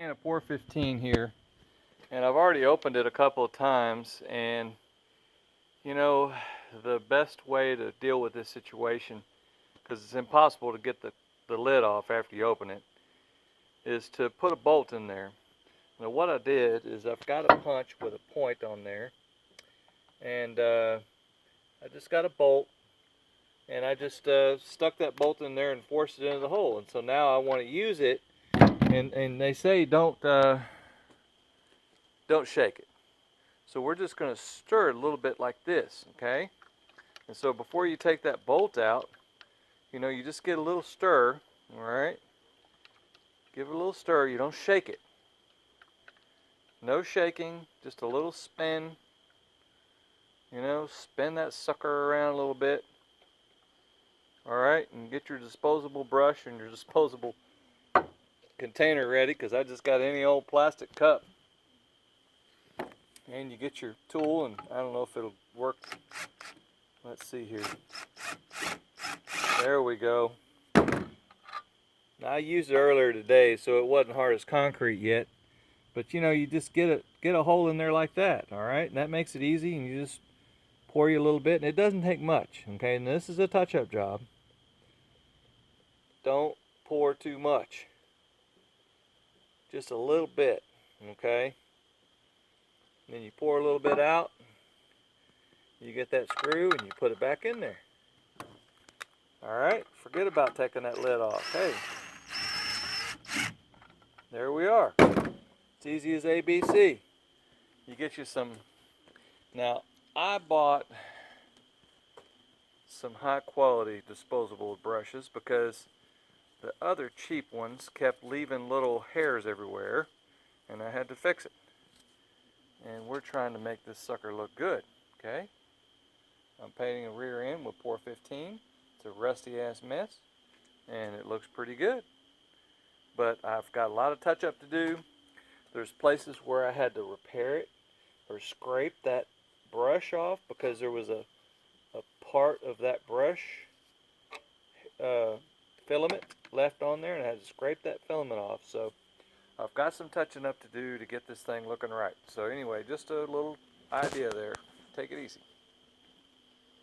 And a pour 15 here, and I've already opened it a couple of times, and you know, the best way to deal with this situation, because it's impossible to get the lid off after you open it, is to put a bolt in there. Now what I did is I've got a punch with a point on there, and I just got a bolt, and I just stuck that bolt in there and forced it into the hole. And so now I want to use it, and they say don't shake it. So we're just going to stir it a little bit like this, okay? And so before you take that bolt out, you know, you just get a little stir, all right? Give it a little stir. You don't shake it. No shaking, just a little spin. You know, spin that sucker around a little bit. All right, and get your disposable brush and your disposable container ready, because I just got any old plastic cup. And you get your tool, and I don't know if it'll work. Let's see here. There we go. Now, I used it earlier today, so it wasn't hard as concrete yet. But you know, you just get a hole in there like that, all right? And that makes it easy, and you just pour you a little bit, and it doesn't take much, okay? And this is a touch-up job. Don't pour too much. Just a little bit, okay? And then you pour a little bit out. You get that screw, and you put it back in there. All right, forget about taking that lid off. Hey, there we are. It's easy as ABC. You get you some. Now, I bought some high quality disposable brushes because the other cheap ones kept leaving little hairs everywhere, and I had to fix it. And we're trying to make this sucker look good, okay? I'm painting a rear end with pour 15. It's a rusty ass mess, and it looks pretty good. But I've got a lot of touch up to do. There's places where I had to repair it or scrape that brush off because there was a part of that brush filament left on there, and I had to scrape that filament off. So I've got some touching up to do to get this thing looking right. So anyway, just a little idea there. Take it easy.